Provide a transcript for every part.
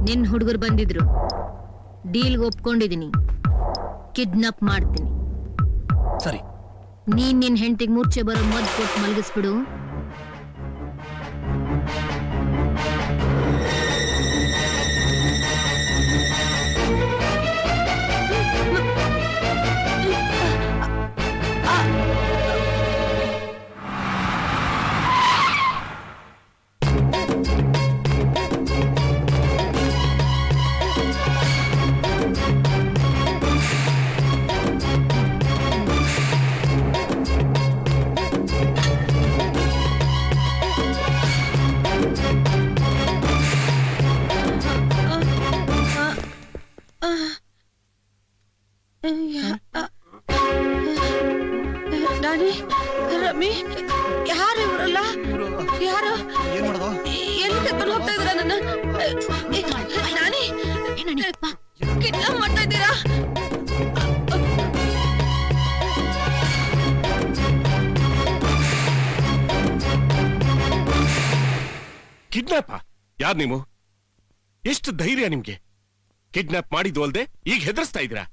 ನಿನ್ ಹುಡುಗರು ಬಂದಿದ್ರು, ಡೀಲ್ಗೆ ಒಪ್ಕೊಂಡಿದೀನಿ, ಕಿಡ್ನಾಪ್ ಮಾಡ್ತೀನಿ. ಸರಿ, ನೀನ್ ನಿನ್ ಹೆಂಡತಿಗೆ ಮೂರ್ಛೆ ಬರೋ ಮದ್ ಕೊಟ್ಟು ಮಲಗಿಸ್ಬಿಡು. ನಾನಿ, ರಮಿ, ಯಾರು ಇವರಲ್ಲ? ಯಾರು ಎಲ್ಲಿ ಕರ್ಕೊಂಡು ಹೋಗ್ತಾ ಇದ್ದೀರಾ ನನ್ನ? ನಾನಿ, ಕಿಡ್ನಾಪ್ ಮಾಡ್ತಾ ಇದ್ದೀರಾ? ಕಿಡ್ನಾಪ್? ಯಾರ್ ನೀವು? ಎಷ್ಟು ಧೈರ್ಯ ನಿಮ್ಗೆ? ಕಿಡ್ನಾಪ್ ಮಾಡಿದ್ದು ಅಲ್ದೆ ಈಗ ಹೆದರ್ಸ್ತಾ ಇದ್ದೀರಾ?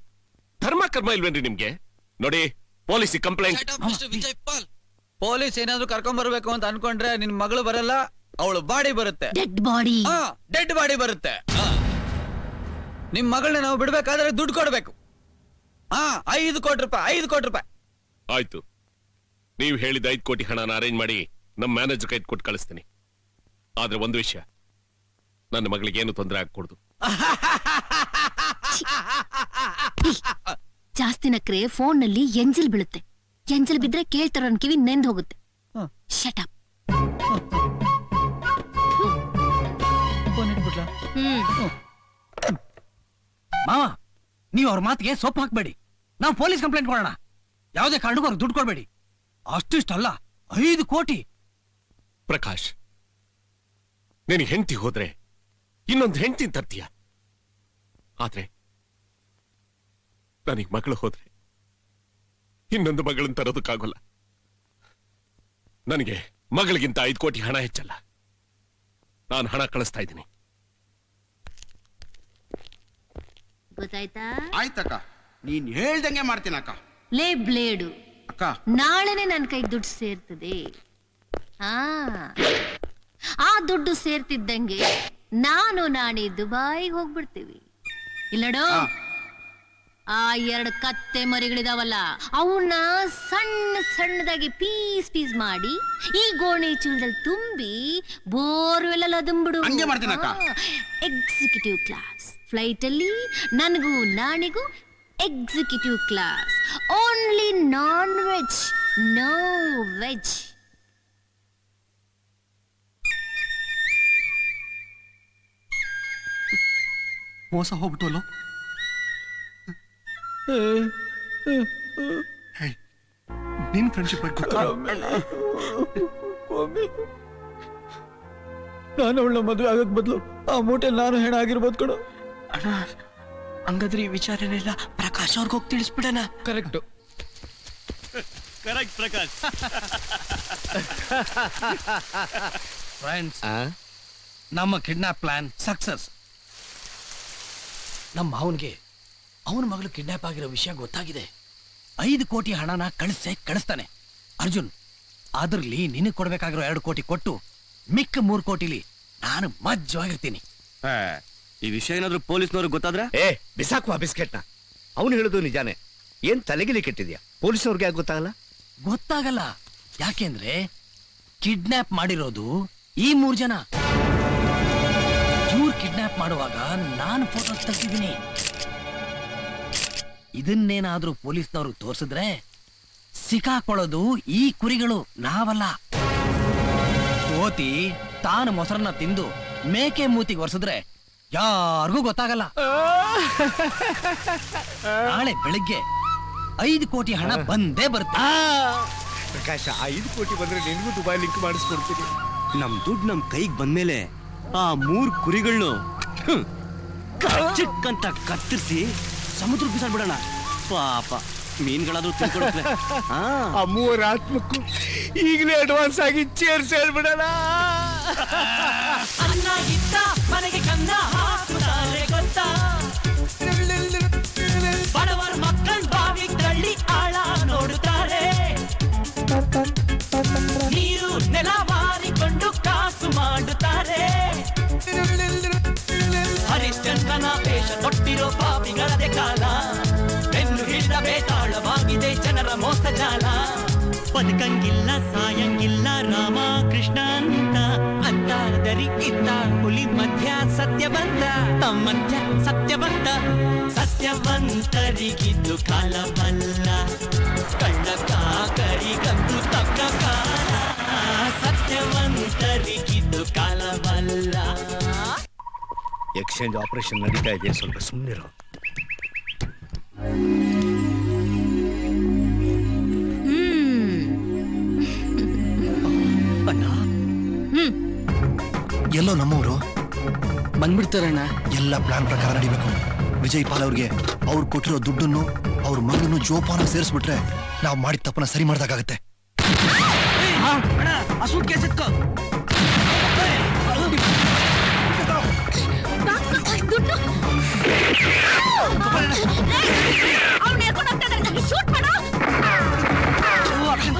ಧರ್ಮ ಕರ್ಮ ಇಲ್ವೇನ್ರಿ ನಿಮ್ಗೆ? ನೋಡಿ, ಪೊಲೀಸ್ ಕಂಪ್ಲೇಂಟ್. ಪೊಲೀಸ್ ಏನಾದ್ರು ಕರ್ಕೊಂಡ್ ಬರ್ಬೇಕು ಅಂತ ಅನ್ಕೊಂಡ್ರೆ ನಿನ್ ಮಗಳು ಬರಲ್ಲ, ಅವಳು ಬಾಡಿ ಬರುತ್ತೆ. Dead body. ಡೆಡ್ ಬಾಡಿ ಬರುತ್ತೆ. ನಿಮ್ ಮಗಳನ್ನ ನಾವು ಬಿಡ್ಬೇಕಾದ್ರೆ ದುಡ್ಡು ಕೊಡ್ಬೇಕು. 5 ಕೋಟಿ ರೂಪಾಯಿ. 5 ಕೋಟಿ ರೂಪಾಯಿ. ಆಯ್ತು, ನೀವು ಹೇಳಿದ 5 ಕೋಟಿ ಹಣನ ಅರೇಂಜ್ ಮಾಡಿ ನಮ್ಮ ಮ್ಯಾನೇಜರ್ ಕೈ ಕೊಟ್ಟು ಕಳಿಸ್ತೀನಿ. ಆದ್ರೆ ಒಂದು ವಿಷಯ, ನನ್ನ ಮಗಳಿಗೆ ಏನು ತೊಂದರೆ ಆಗ್ಕೊಡ್ದು. ಜಾಸ್ತಿ ನಕ್ರೆ ಫೋನ್ ನಲ್ಲಿ ಎಂಜಲ್ ಬೀಳುತ್ತೆ. ಎಂಜಲ್ ಬಿದ್ರೆ ಕೇಳ್ತಾರ ಕಿವಿ ನೆಂದ್ ಹೋಗುತ್ತೆ. Shut up. ಮಾವ, ನೀವು ಅವ್ರ ಮಾತಿಗೆ ಸೊಪ್ಪು ಹಾಕ್ಬೇಡಿ. ನಾವು ಪೊಲೀಸ್ ಕಂಪ್ಲೇಂಟ್ ಕೊಡೋಣ. ಯಾವುದೇ ಕಾರಣಕ್ಕೂ ಅವ್ರಿಗೆ ದುಡ್ಡು ಕೊಡ್ಬೇಡಿ. ಅಷ್ಟಿಷ್ಟಲ್ಲ, 5 ಕೋಟಿ. ಪ್ರಕಾಶ್, ನಿನಗೆ ಹೆಂಡತಿ ಹೋದ್ರೆ ಇನ್ನೊಂದು ಹೆಂಡತಿ ತರ್ತೀಯ. ಆದ್ರೆ ನನಗೆ ಮಗಳು ಹೋದ್ರೆ ಇನ್ನೊಂದು ಮಗಳನ್ನ ತರೋದಕ್ಕಾಗಲ್ಲ. ನನಗೆ ಮಗಳಿಗಿಂತ 5 ಕೋಟಿ ಹಣ ಹೆಚ್ಚಲ್ಲ. ನಾನು ಹಣ ಕಳಿಸ್ತಾ ಇದ್ದೀನಿ. ಗೊತ್ತಾಯ್ತಾ? ಆಯ್ತಕ್ಕ, ನೀನ್ ಹೇಳ್ದಂಗೆ ಮಾಡ್ತೀನಕ್ಕ. ಲೇ ಬ್ಲೇಡು, ಅಕ್ಕ, ನಾಳೆನೆ ನನ್ನ ಕೈಗೆ ದುಡ್ಡು ಸೇರ್ತದೆ. ಆ ದುಡ್ಡು ಸೇರ್ತಿದ್ದಂಗೆ ನಾನು ನಾಣಿ ದುಬಾಯಿಗೆ ಹೋಗ್ಬಿಡ್ತೀವಿ. ಇಲ್ಲಡೋ, ಆ 2 ಕತ್ತೆ ಮರಿಗಳಿದಾವಲ್ಲ, ಅವನ್ನ ಸಣ್ಣ ಸಣ್ಣದಾಗಿ ಪೀಸ್ ಪೀಸ್ ಮಾಡಿ ಈ ಗೋಣಿ ಚೀಲದಲ್ಲಿ ತುಂಬಿ ಬೋರ್ವೆಲ್ ಅಲ್ಲಿ ಅದಂಬಿಡು. ಹಂಗೆ ಮಾಡ್ತೀನಕ್ಕ. ಎಕ್ಸಿಕ್ಯೂಟಿವ್ ಕ್ಲಾಸ್ ಫ್ಲೈಟ್ ಅಲ್ಲಿ ನನಗೂ ನಾಣಿಗೂ executive class. Only non veg, no veg. ಮೋಸ ಹೋಗ್ಬಿಟ್ಟು ನಿನ್ ಫ್ರೆಂಡ್ಶಿಪ್ ನಾನು ಅವಳ ಮದುವೆ ಆಗಕ್ ಬದಲು ಆ ಮೂಟೆ ನಾನು ಹೆಣ ಆಗಿರ್ಬೋದು ಕಣ. ಹಂಗಾದ್ರೆ ಈ ವಿಚಾರನೆಲ್ಲ ಪ್ರಕಾಶ್ ಅವ್ರಿಗೆ ಹೋಗಿ ತಿಳಿಸ್ಬಿಡಣ. ಕರೆಕ್ಟ್ ಪ್ರಕಾಶ್. ಫ್ರೆಂಡ್ಸ್, ನಮ್ಮ ಕಿಡ್ನಾಪ್ ಪ್ಲಾನ್ ಸಕ್ಸಸ್. ನಮ್ಮ ಮಾವನ್ಗೆ ಅವನ ಮಗಳು ಕಿಡ್ನಾಪ್ ಆಗಿರೋ ವಿಷಯ ಗೊತ್ತಾಗಿದೆ. 5 ಕೋಟಿ ಹಣನ ಕಳಿಸ್ತಾನೆ. ಅರ್ಜುನ್, ಅದ್ರಲ್ಲಿ ನಿನಗೆ ಕೊಡ್ಬೇಕಾಗಿರೋ 2 ಕೋಟಿ ಕೊಟ್ಟು ಮಿಕ್ಕ 3 ಕೋಟಿಲಿ ನಾನು ಮಜ್ಜವಾಗಿರ್ತೀನಿ. ಈ ವಿಷಯ ಏನಾದ್ರು ಪೊಲೀಸ್ನವ್ರಿಗೆ ಗೊತ್ತಾದ್ರೆ? ಬಿಸಾಕುವ ಬಿಸ್ಕೆಟ್ನ. ಅವನು ಹೇಳುದು ನಿಜಾನೇ. ಏನ್ ತಲೆಗಿಲಿ ಕೆಟ್ಟಿದ್ಯಾ? ಪೊಲೀಸ್ನವ್ರಿಗೆ ಯಾಕೆ ಗೊತ್ತಾಗಲ್ಲ? ಗೊತ್ತಾಗಲ್ಲ. ಯಾಕೆಂದ್ರೆ ಕಿಡ್ನಾಪ್ ಮಾಡಿರೋದು ಈ 3 ಜನ. ಇವ್ರು ಕಿಡ್ನಾಪ್ ಮಾಡುವಾಗ ನಾನು ಫೋಟೋ ತೆಗ್ದಿದ್ದೀನಿ. ಇದನ್ನೇನಾದ್ರೂ ಪೊಲೀಸ್ನವ್ರು ತೋರಿಸಿದ್ರೆ ಸಿಕ್ಕಾಕೊಳ್ಳೋದು ಈ ಕುರಿಗಳು, ನಾವಲ್ಲ. ಕೋತಿ ತಾನು ಮೊಸರನ್ನ ತಿಂದು ಮೇಕೆ ಮೂತಿಗೆ ಒರೆಸಿದ್ರೆ ಯಾರಿಗೂ ಗೊತ್ತಾಗಲ್ಲ. ನಾಳೆ ಬೆಳಿಗ್ಗೆ 5 ಕೋಟಿ ಹಣ ಬಂದೇ ಬರುತ್ತೆ. ಪ್ರಕಾಶ, 5 ಕೋಟಿ ಬಂದ್ರೆ ನಿನ್ಗೂ ದುಬಾಯ್ ಲಿಂಕ್ ಮಾಡಿಸ್ಕೊಡ್ತೀನಿ. ನಮ್ ದುಡ್ಡು ನಮ್ ಕೈಗೆ ಬಂದ್ಮೇಲೆ ಆ 3 ಕುರಿಗಳನ್ನು ಚಿಕ್ಕಂತ ಕತ್ತರಿಸಿ ಸಮುದ್ರ ಬಿಸಾಡ್ಬಿಡೋಣ. ಪಾಪ ಮೀನ್ಗಳಾದ್ರೂ ತಿಳ್ಕೊಡುತ್ತೆ. ಆ 3 ಆತ್ಮಕ್ಕೂ ಈಗಲೇ ಅಡ್ವಾನ್ಸ್ ಆಗಿ ಚೇರ್ಸ್ ಹೇಳ್ಬಿಡೋಣ. ಅನ್ನ ಇದ್ದ ಮನೆಗೆ ಕನ್ನ ಹಾಸುದ ನಾನಾ ವೇಷ ತೊಟ್ಟಿರೋ ಪಾಪಿಗಳದೆ ಕಾಲ ಬೆನ್ನು ಹಿಡಿದ ಬೇತಾಳವಾಗಿದೆ ಜನರ ಮೋಸ ಜಾಲ ಬದುಕಂಗಿಲ್ಲ ಸಾಯಂಗಿಲ್ಲ ರಾಮ ಕೃಷ್ಣ ಅಂತ ದರಿ ಇದ್ದ ಹುಲಿ ಮಧ್ಯ ಸತ್ಯವಂತ ಮಧ್ಯ ಸತ್ಯವಂತ ಸತ್ಯವಂತರಿಗಿದ್ದು ಕಾಲವಲ್ಲ ಕಳ್ಳ ಕಾಕರಿಗಂದು ತಕ್ಕ ಕಾಲ ಸತ್ಯವಂತರಿಗಿದ್ದು ಕಾಲವಲ್ಲ. ಎಕ್ಸ್ಚೇಂಜ್ ಆಪರೇಷನ್ ನಡೀತಾ ಇದೆ, ಸ್ವಲ್ಪ ಸುಮ್ಮನಿರೋ. ಎಲ್ಲೋ ನಮ್ಮವರು ಬಂದ್ಬಿಡ್ತಾರಣ್ಣ. ಎಲ್ಲ ಪ್ಲಾನ್ ಪ್ರಕಾರ ನಡಿಬೇಕು. ವಿಜಯ್ ಪಾಲ್ ಅವ್ರಿಗೆ ಅವ್ರು ಕೊಟ್ಟಿರೋ ದುಡ್ಡನ್ನು ಅವ್ರ ಮಗನನ್ನು ಜೋಪಾನ ಸೇರಿಸ್ಬಿಟ್ರೆ ನಾವು ಮಾಡಿದ ತಪ್ಪನ ಸರಿ ಮಾಡ್ದಾಗತ್ತೆ.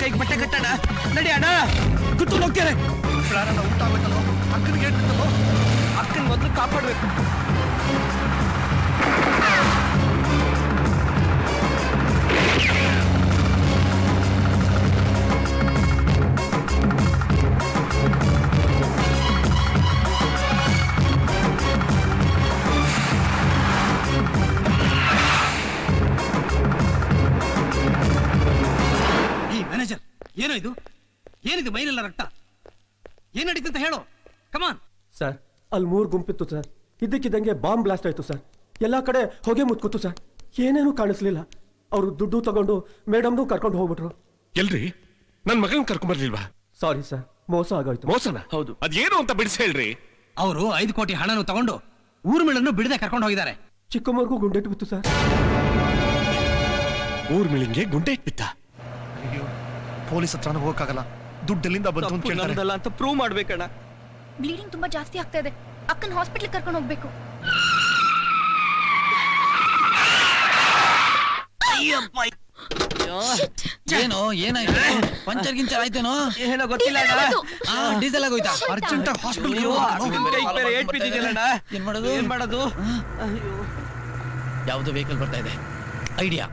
ಕೈಗೆ ಬಟ್ಟೆ ಕಟ್ಟಣ ನಡಿ ಅಣ್ಣ, ಕುತ್ಕೊಂಡು ಹೋಗ್ತಾರೆ. ಉಂಟಾಗಬೇಕಲ್ಲೋ, ಅಕ್ಕನಿಗೆ ಹೇಳ್ಬಿಟ್ಟಲ್ಲೋ, ಅಕ್ಕನ ಮೊದಲು ಕಾಪಾಡ್ಬೇಕು. ಈ ಮ್ಯಾನೇಜರ್, ಏನೋ ಇದು? ಏನಿದೆ ಮೈಲೆಲ್ಲ ರಕ್ತ? ಏನ್ ನಡೀತಂತ ಹೇಳು, ಕಮಾನ್. ಸರ್, ಅಲ್ಲಿ 3 ಗುಂಪಿತ್ತು ಸರ್. ಇದ್ದಕ್ಕಿದ್ದಂಗೆ ಬಾಂಬ್ ಬ್ಲಾಸ್ಟ್ ಆಯ್ತು ಸರ್. ಎಲ್ಲಾ ಕಡೆ ಹೊಗೆ ಮುತ್ಕೊತು ಸರ್. ಏನೇನು ಕಾಣಿಸ್ಲಿಲ್ಲ. ಅವರು ದುಡ್ಡು ತಗೊಂಡು ಮೇಡಮ್ನು ಕರ್ಕೊಂಡು ಹೋಗ್ಬಿಟ್ರು. ಎಲ್ರಿ ನನ್ ಮಗನ್ ಕರ್ಕೊಂಡ್ ಬರ್ಲಿಲ್ವಾ? ಸಾರಿ ಸರ್, ಮೋಸ ಆಗೋಯ್ತು. ಮೋಸನ? ಹೌದು. ಅದೇನು ಅಂತ ಬಿಡಿಸಿ ಹೇಳ್ರಿ. ಅವರು 5 ಕೋಟಿ ಹಣನು ತಗೊಂಡು ಊರ್ಮಿಳನ್ನು ಬಿಡದೆ ಕರ್ಕೊಂಡು ಹೋಗಿದ್ದಾರೆ. ಚಿಕ್ಕಮ್ಮರ್ಗೂ ಗುಂಡೆಟ್ಟು ಬಿತ್ತು ಸರ್. ಊರ್ಮಿಳಿಂಗೆ ಗುಂಡೆ ಇಟ್ಬಿತ್ತ. ಪೊಲೀಸ್ ಹತ್ರನೂ ಹೋಗಕ್ಕಾಗಲ್ಲ, ದುಡ್ಡೆಲ್ಲಿಂದ ಬಂತು ಅಂತ ಕೇಳ್ತಾರೆ. ಅಂತ ಪ್ರೂವ್ ಮಾಡ್ಬೇಕಣ್ಣ. ಬ್ಲೀಡಿಂಗ್ ತುಂಬಾ ಜಾಸ್ತಿ ಆಗ್ತಾ ಇದೆ. ಅಕ್ಕನ ಹಾಸ್ಪಿಟಲ್ ಕರ್ಕೊಂಡು ಹೋಗ್ಬೇಕು. ಏನೋ ಏನಾಯ್ತು? ಪಂಚರ್ ಗಿಂಚರ್ ಆಯ್ತೇನೋ? ಏನೋ ಗೊತ್ತಿಲ್ಲ ಅಣ್ಣ. ಡೀಸೆಲ್ ಆಗೋಯ್ತಾ? ಅರ್ಜೆಂಟ್ ಹಾಸ್ಪಿಟಲ್ ಏನ್ ಮಾಡೋದು? ಏನ್ ಮಾಡೋದು? ಯಾವ್ದು ವೆಹಿಕಲ್ ಬರ್ತಾ ಇದೆ? ಐಡಿಯಾ.